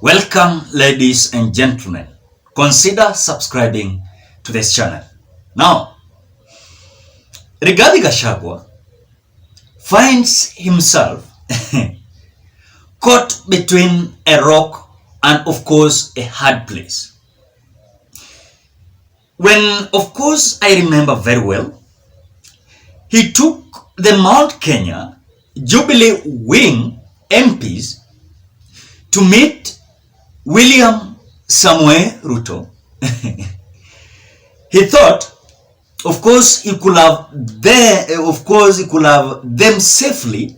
Welcome, ladies and gentlemen. Consider subscribing to this channel. Now, Rigathi Gachagua finds himself caught between a rock and, of course, a hard place. When, of course, I remember very well, he took the Mount Kenya Jubilee Wing MPs to meet William Samoei Ruto. He thought, of course, he could have them safely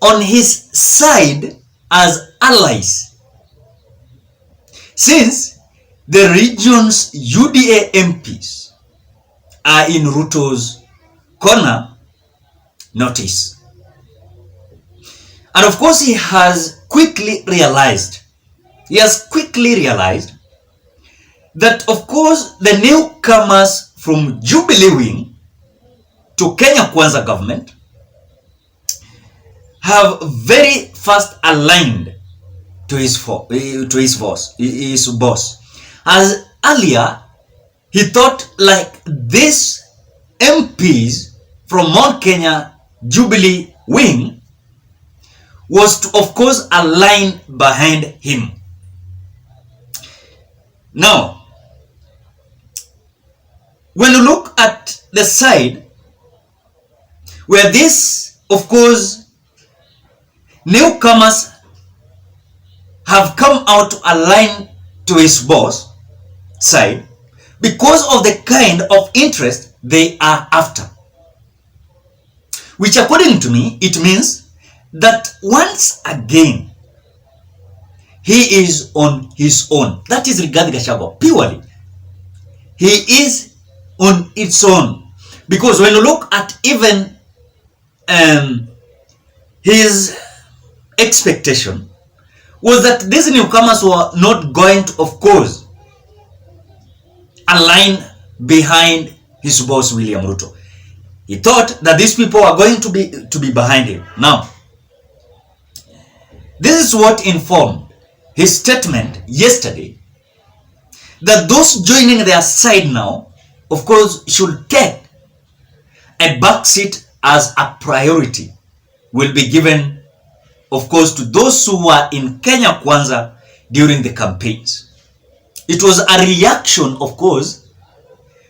on his side as allies, since the region's UDA MPs are in Ruto's corner. Notice. And of course, he has quickly realized that, of course, the newcomers from Jubilee Wing to Kenya Kwanza government have very fast aligned to his boss. As earlier, he thought like these MPs from Mount Kenya Jubilee Wing was to, of course, align behind him. Now, when you look at the side where this, of course, newcomers have come out to align to his boss side because of the kind of interest they are after, which according to me, it means that once again, he is on his own. That is Rigathi Gachagua, purely. He is on its own. Because when you look at even his expectation was that these newcomers were not going to, of course, align behind his boss, William Ruto. He thought that these people are going to be behind him. Now, this is what informed his statement yesterday, that those joining their side now, of course, should take a backseat, as a priority will be given, of course, to those who were in Kenya Kwanza during the campaigns. It was a reaction, of course,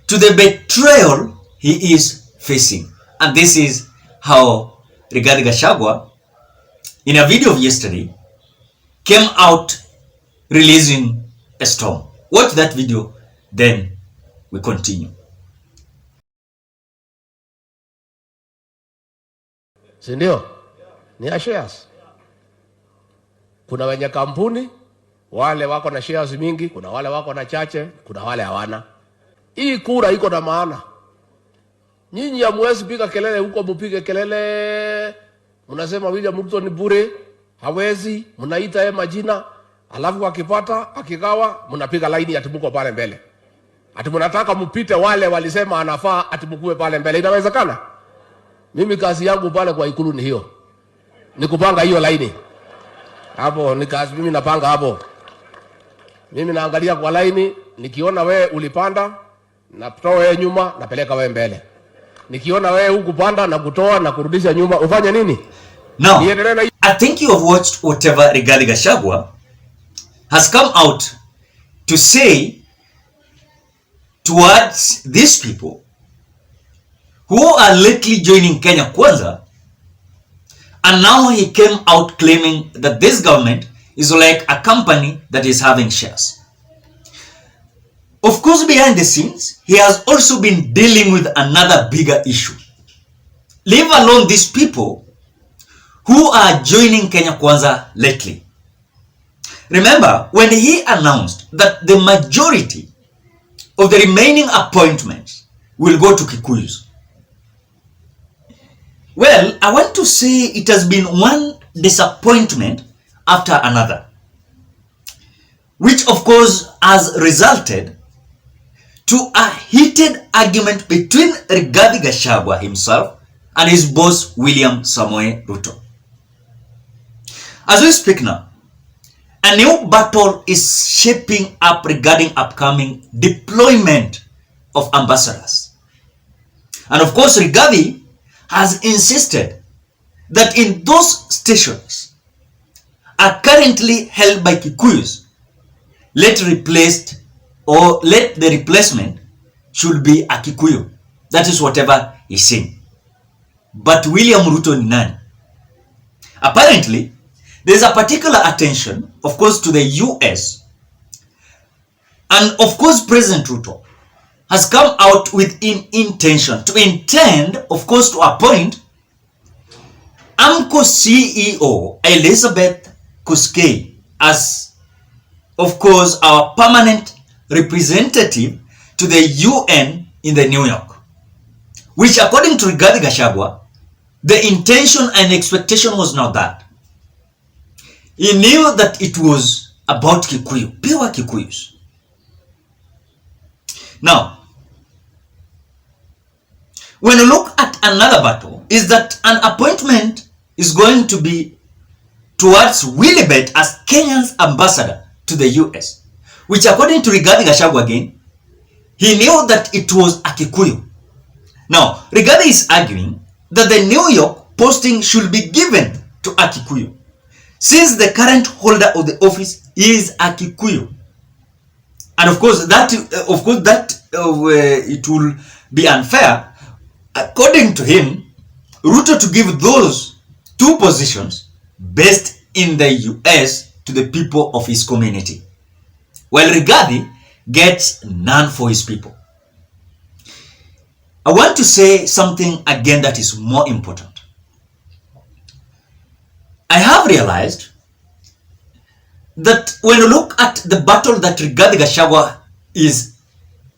to the betrayal he is facing. And this is how Rigathi Gachagua, in a video of yesterday, came out releasing a storm. Watch that video, then we continue. Sindio? Ni shares. Kuna wenye kampuni, wale wako na shares mingi, kuna wale wako na chache, kuna wale hawana. Hii kura iko na maana. Nyinyi hamwezi piga kelele huko, mpige kelele. Mnasema William Ruto ni bure, hawezi, mnaita yeye majina, alafu akipata, akikawa, mnapiga laini ati mko pale mbele. Ati mnataka mpite wale walisema anafaa ati mkue pale mbele. Inawezekana? Mimi kazi yangu pale kwa Ikulu ni hiyo. Ni kupanga hiyo laini. Hapo ni kazi mimi napanga hapo. Mimi naangalia kwa laini, nikiona wewe ulipanda, natoa wewe nyuma, napeleka wewe mbele. Nikiona wewe hukupanda na kutoa na kurudisha nyuma, ufanye nini? Now, I think you have watched whatever Rigathi Gachagua has come out to say towards these people who are lately joining Kenya Kwanza, and now he came out claiming that this government is like a company that is having shares. Of course, behind the scenes, he has also been dealing with another bigger issue. Leave alone these people who are joining Kenya Kwanza lately. Remember, when he announced that the majority of the remaining appointments will go to Kikuyus, well, I want to say it has been one disappointment after another, which of course has resulted to a heated argument between Rigathi Gachagua himself and his boss William Samoei Ruto. As we speak now, a new battle is shaping up regarding upcoming deployment of ambassadors. And of course, Rigathi has insisted that in those stations are currently held by Kikuyus, let the replacement should be a Kikuyu. That is whatever he's saying. But William Ruto ni nani? Apparently, there's a particular attention, of course, to the US. And of course, President Ruto has come out with intention to intend, of course, to appoint AMCO CEO Elizabeth Kuskei as, of course, our permanent representative to the UN in the New York, which according to Rigathi Gachagua, the intention and expectation was not that. He knew that it was about Kikuyu, pure Kikuyus. Now, when you look at another battle, is that an appointment is going to be towards Willibet as Kenya's ambassador to the US, which according to Rigathi Gachagua again, he knew that it was a Kikuyu. Now, Rigathi is arguing that the New York posting should be given to a Kikuyu, since the current holder of the office is a Kikuyu. And of course, it will be unfair, according to him, Ruto to give those two positions based in the US to the people of his community, while Rigathi gets none for his people. I want to say something again that is more important. I have realized that when you look at the battle that Rigathi Gachagua is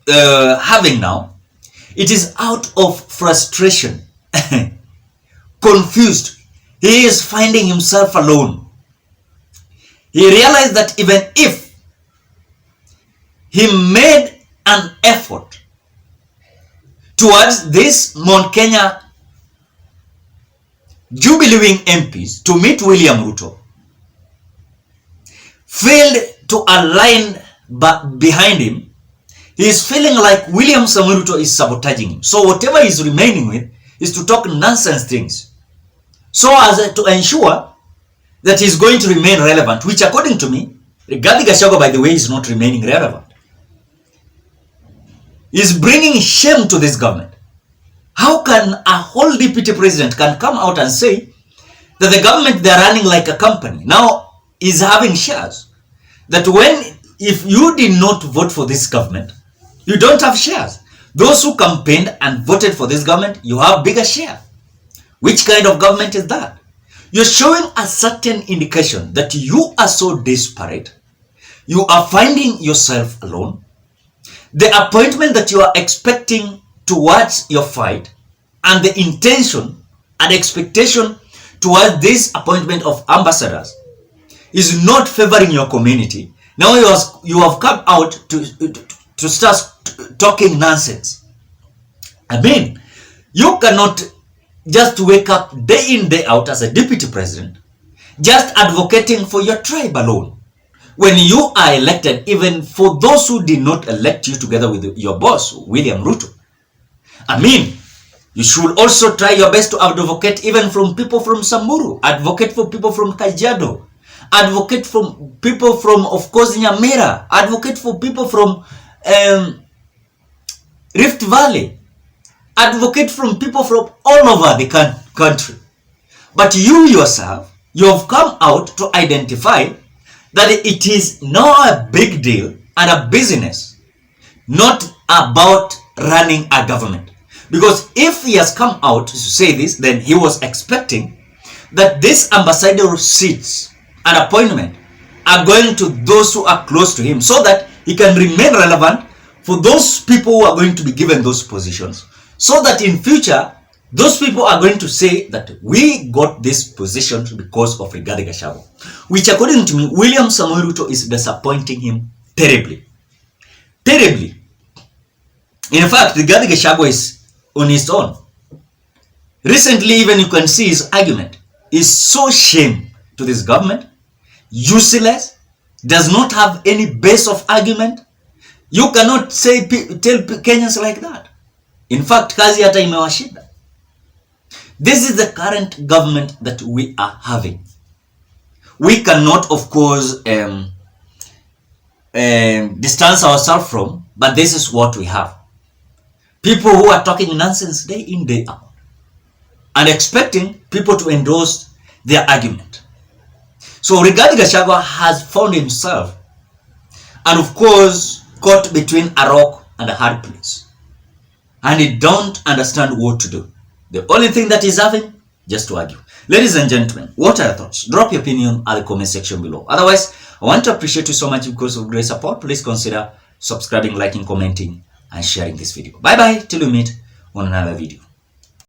having now, it is out of frustration, confused. He is finding himself alone. He realized that even if he made an effort towards this Mount Kenya Jubileeing MPs to meet William Ruto, failed to align behind him, he is feeling like William Samoei Ruto is sabotaging him. So whatever he's remaining with is to talk nonsense things, so as to ensure that he's going to remain relevant, which according to me, Rigathi Gachagua, by the way, is not remaining relevant. He's bringing shame to this government. How can a whole deputy president can come out and say that the government they're running like a company now is having shares? That if you did not vote for this government, you don't have shares. Those who campaigned and voted for this government, you have bigger share. Which kind of government is that? You're showing a certain indication that you are so desperate, you are finding yourself alone. The appointment that you are expecting towards your fight and the intention and expectation towards this appointment of ambassadors is not favoring your community. Now you have come out to start talking nonsense. I mean, you cannot just wake up day in, day out as a deputy president, just advocating for your tribe alone. When you are elected, even for those who did not elect you together with your boss, William Ruto, I mean, you should also try your best to advocate even from people from Samburu, advocate for people from Kajiado, advocate for people from, of course, Nyamira, advocate for people from Rift Valley, advocate from people from all over the country. But you yourself, you have come out to identify that it is not a big deal and a business, not about running a government. Because if he has come out to say this, then he was expecting that this ambassadorial seats and appointment are going to those who are close to him, so that he can remain relevant for those people who are going to be given those positions, so that in future those people are going to say that we got this position because of Rigathi Gachagua, which according to me, William Samoei Ruto is disappointing him terribly. Terribly. In fact, Rigathi Gachagua is on his own. Recently, even you can see his argument is so shame to this government, useless, does not have any base of argument. You cannot tell Kenyans like that. In fact, kazi hata imewashinda. This is the current government that we are having. We cannot, of course, distance ourselves from, but this is what we have. People who are talking nonsense day in, day out, and expecting people to endorse their argument. So Rigathi Gachagua has found himself, and of course, caught between a rock and a hard place. And he don't understand what to do. The only thing that he's having, just to argue. Ladies and gentlemen, what are your thoughts? Drop your opinion at the comment section below. Otherwise, I want to appreciate you so much because of great support. Please consider subscribing, liking, commenting, and sharing this video. Bye bye till we meet on another video.